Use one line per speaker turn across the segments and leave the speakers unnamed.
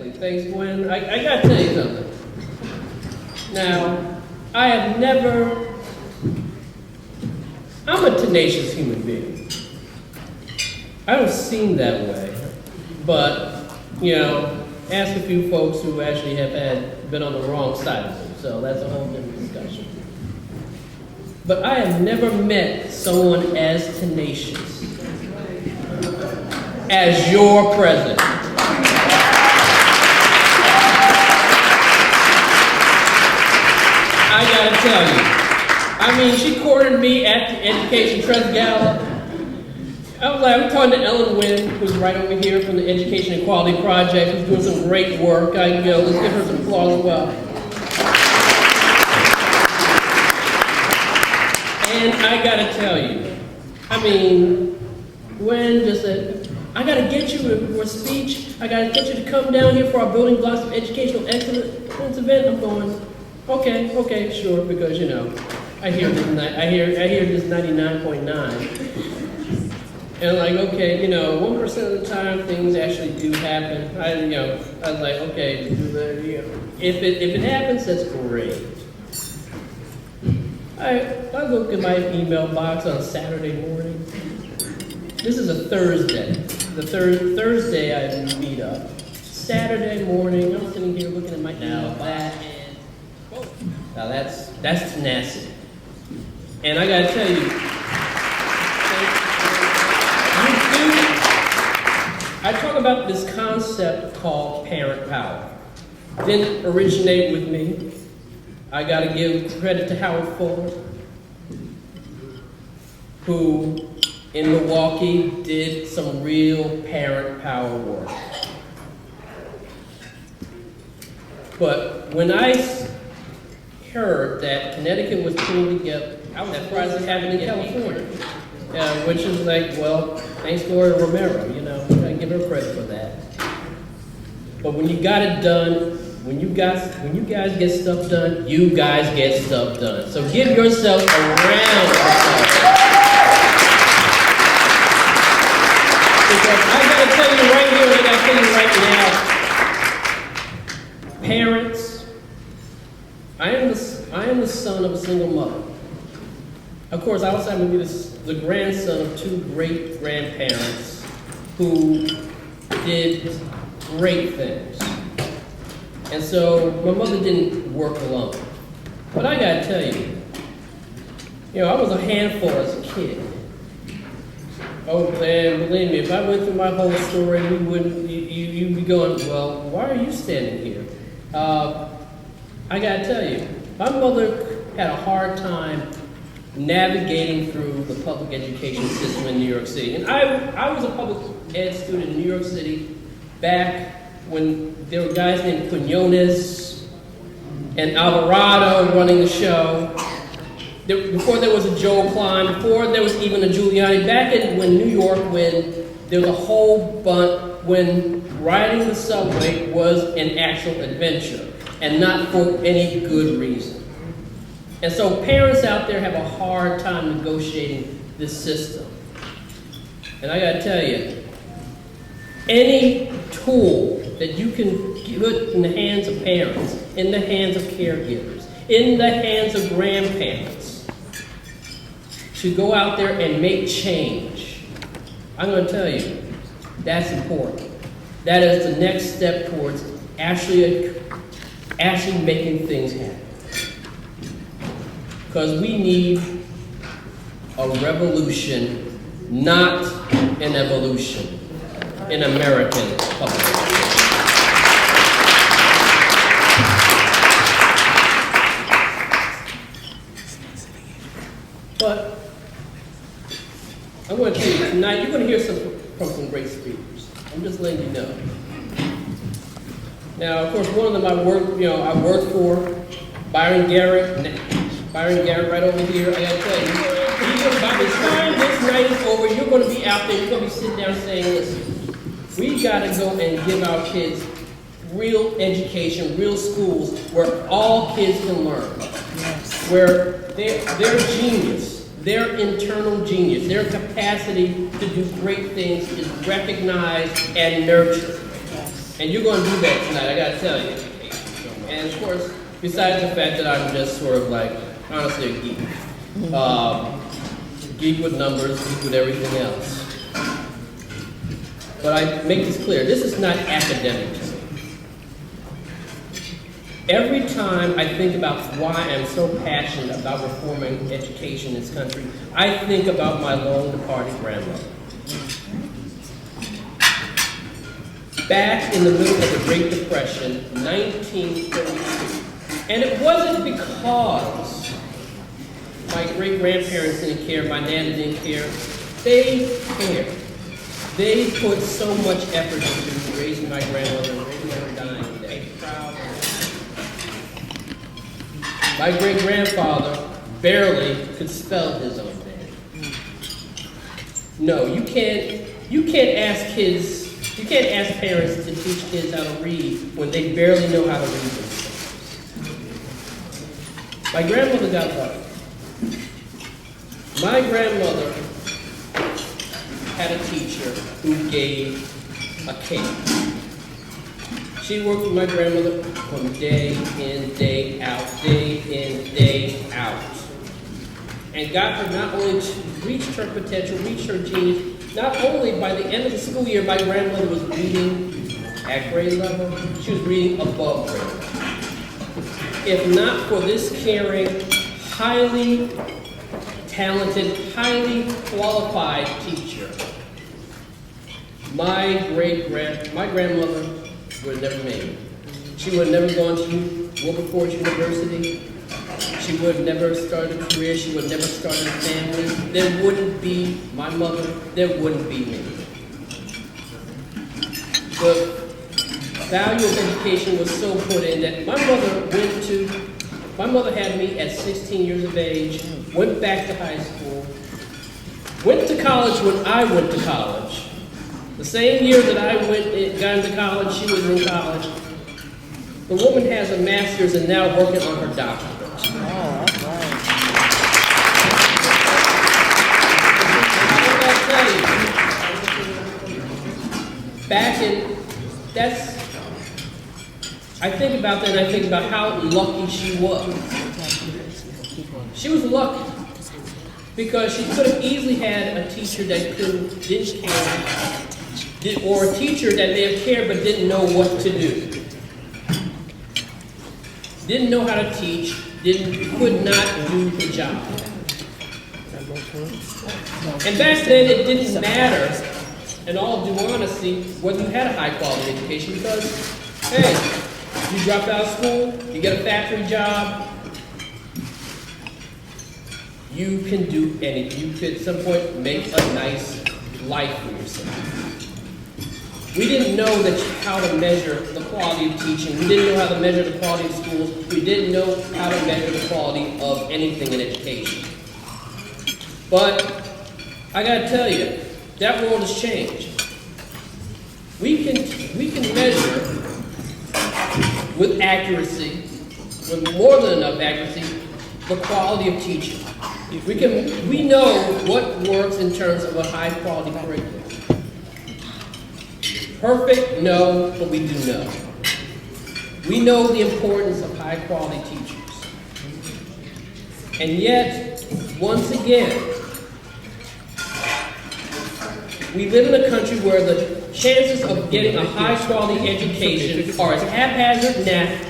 exactly. Thanks, Gwen. I gotta tell you something. Now, I have never, I'm a tenacious human being. I don't seem that way, but, you know, ask a few folks who actually have been on the wrong side of it, so that's a whole different discussion. But I have never met someone as tenacious as your president. I gotta tell you, I mean, she cornered me at the Education Trust Gala. I was like, I'm talking to Ellen Wynn, who's right over here from the Education Equality Project, who's doing some great work. Let's give her some applause as well. And I gotta tell you, I mean, Gwen just said, I gotta get you for a speech. I gotta get you to come down here for our Building Blocks of Educational Excellence event. I'm going, okay, sure, because you know, I hear this 99.9. And like, okay, you know, 1% of the time things actually do happen. I was like, okay, if it happens, that's great. I look at my email box on Saturday morning. This is a Thursday. The Thursday I meet up. Saturday morning, I'm sitting here looking at my email box. Now that's tenacity. And I gotta tell you, I talk about this concept called parent power. Didn't originate with me. I gotta give credit to Howard Fuller, who in Milwaukee did some real parent power work. But when I heard that Connecticut was putting together, I was surprised it happened in California, which is like, well, thanks Gloria Romero, you know, I give her credit for that. But when you got it done, when you guys get stuff done, you guys get stuff done. So give yourself a round of applause. Because I gotta tell you right here, and I gotta tell you right now, parents, I am the son of a single mother. Of course, I also happen to be the grandson of two great grandparents who did great things. And so my mother didn't work alone. But I gotta tell you, I was a handful as a kid. Oh man, believe me, if I went through my whole story, you'd be going, well, why are you standing here? I gotta tell you, my mother had a hard time navigating through the public education system in New York City. And I was a public ed student in New York City back when there were guys named Quinones and Alvarado running the show. Before there was a Joe Klein, before there was even a Giuliani, back when New York, when there was a whole bunch, when riding the subway was an actual adventure and not for any good reason. And so parents out there have a hard time negotiating this system. And I gotta tell you, any tool that you can put in the hands of parents, in the hands of caregivers, in the hands of grandparents, to go out there and make change, I'm gonna tell you, that's important. That is the next step towards actually making things happen. Because we need a revolution, not an evolution, in American public education. But I'm going to tell you tonight, you're going to hear from some great speakers. I'm just letting you know. Now, of course, one of them I worked for, Byron Garrett right over here. I gotta tell you, by the time this night is over, you're going to be out there, you're going to be sitting down saying, listen, we got to go and give our kids real education, real schools where all kids can learn, where their genius, their internal genius, their capacity to do great things is recognized and nurtured. And you're going to do that tonight, I gotta tell you. And of course, besides the fact that I'm just sort of like, honestly, a geek. Geek with numbers, geek with everything else. But I make this clear, this is not academic to me. Every time I think about why I'm so passionate about reforming education in this country, I think about my long departed grandmother. Back in the middle of the Great Depression, 1932. And it wasn't because my great-grandparents didn't care, my nana didn't care. They cared. They put so much effort into raising my grandmother and raising her dying day. Proud. My great-grandfather barely could spell his own name. No, you can't ask parents to teach kids how to read when they barely know how to read themselves. My grandmother got lucky. My grandmother had a teacher who gave a cake. She worked with my grandmother from day in, day out, and got her not only to reach her potential, reach her genius. Not only by the end of the school year, my grandmother was reading at grade level, she was reading above grade level. If not for this caring, highly talented, highly qualified teacher, my grandmother would have never made it. She would have never gone to Wilberforce University. She would have never started a career. She would have never started a family. There wouldn't be my mother. There wouldn't be me. The value of education was so put in that my mother had me at 16 years of age, went back to high school, went to college when I went to college. The same year that I got into college, she was in college. The woman has a master's and now working on her doctorate.
Oh, that's right.
I think about that and I think about how lucky she was. She was lucky because she could have easily had a teacher that didn't care, or a teacher that may have cared but didn't know what to do. Didn't know how to teach, could not do the job. And back then it didn't matter, in all due honesty, whether you had a high quality education because, hey, you dropped out of school, you get a factory job, you can do anything. You could at some point make a nice life for yourself. We didn't know how to measure the quality of teaching. We didn't know how to measure the quality of schools. We didn't know how to measure the quality of anything in education. But I gotta tell you, that world has changed. We can measure with accuracy, with more than enough accuracy, the quality of teaching. We know what works in terms of a high quality curriculum. Perfect? No, but we do know. We know the importance of high-quality teachers. And yet, once again, we live in a country where the chances of getting a high-quality education are as haphazard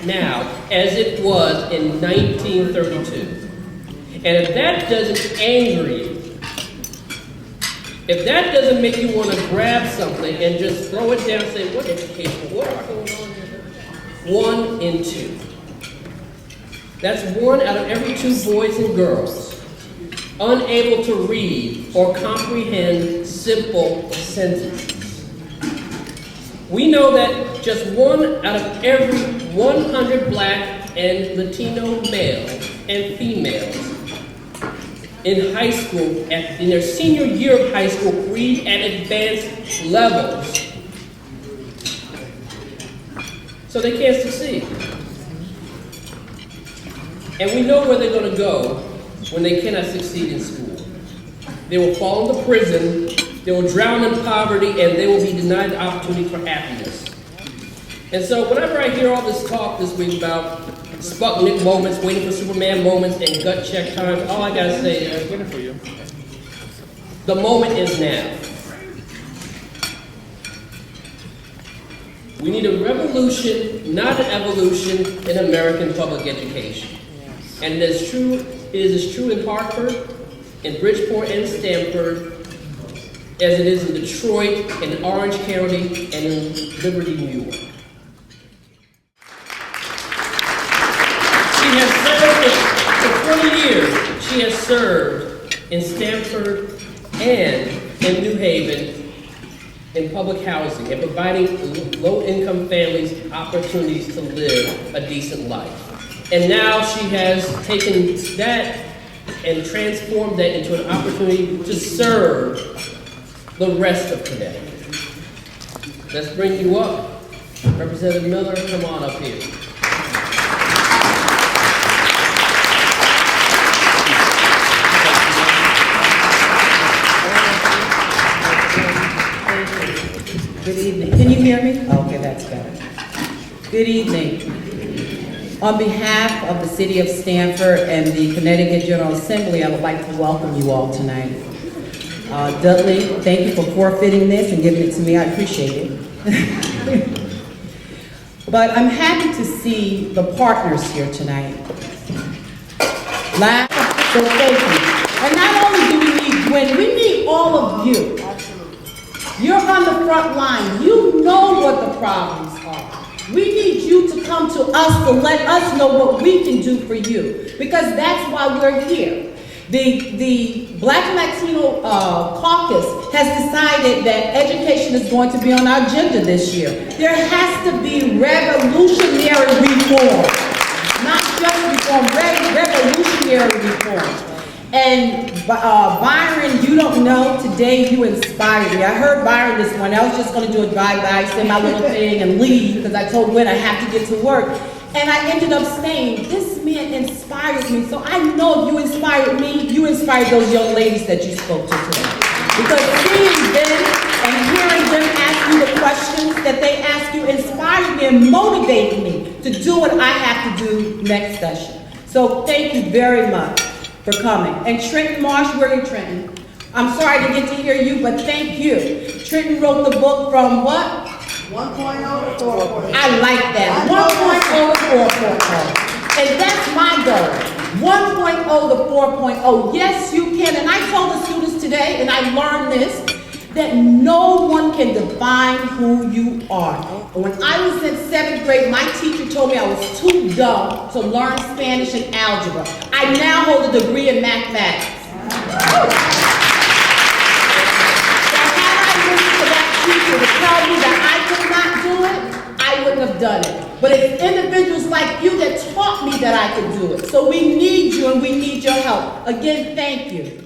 now as it was in 1932. And if that doesn't anger you, if that doesn't make you want to grab something and just throw it down and say, what education, what are going on here? 1 in 2. That's 1 out of every 2 boys and girls unable to read or comprehend simple sentences. We know that just 1 out of every 100 Black and Latino males and females in high school, in their senior year of high school, read at advanced levels. So they can't succeed. And we know where they're going to go when they cannot succeed in school. They will fall into prison, they will drown in poverty, and they will be denied the opportunity for happiness. And so whenever I hear all this talk this week about Sputnik moments, waiting for Superman moments, and gut check times, all I gotta say is, the moment is now. We need a revolution, not an evolution, in American public education. And it is true in Hartford, in Bridgeport, and Stamford, as it is in Detroit, in Orange County, and in Liberty, New York. She has served for 20 years. She has served in Stamford and in New Haven in public housing and providing low-income families opportunities to live a decent life. And now she has taken that and transformed that into an opportunity to serve the rest of Connecticut. Let's bring you up. Representative Miller, come on up here.
Good evening. Can you hear me? Okay, that's better. Good evening. On behalf of the City of Stamford and the Connecticut General Assembly, I would like to welcome you all tonight. Dudley, thank you for forfeiting this and giving it to me. I appreciate it. But I'm happy to see the partners here tonight. So thank you. And not only do we need Gwen, we need all of you. You're on the front line. You know what the problems are. We need you to come to us to let us know what we can do for you, because that's why we're here. The Black and Latino Caucus has decided that education is going to be on our agenda this year. There has to be revolutionary reform, not just reform, revolutionary reform. And Byron, you don't know, today you inspired me. I heard Byron this morning. I was just going to do a drive-by, say my little thing, and leave, because I told Gwen I have to get to work. And I ended up saying, this man inspires me. So I know if you inspired me, you inspired those young ladies that you spoke to today. Because seeing them and hearing them ask you the questions that they ask you inspired me and motivated me to do what I have to do next session. So thank you very much for coming. And Trenton Marsh, where are you, Trenton? I'm sorry to get to hear you, but thank you. Trenton wrote the book from what?
1.0 to 4.0.
I like that. 1.0 to 4.0. And that's my goal. 1.0 to 4.0. Yes, you can. And I told the students today, and I learned this, that no one can define who you are. When I was in 7th grade, my teacher told me I was too dumb to learn Spanish and algebra. I now hold a degree in mathematics. So had I listened to that teacher to tell me that I could not do it, I wouldn't have done it. But it's individuals like you that taught me that I could do it. So we need you and we need your help. Again, thank you.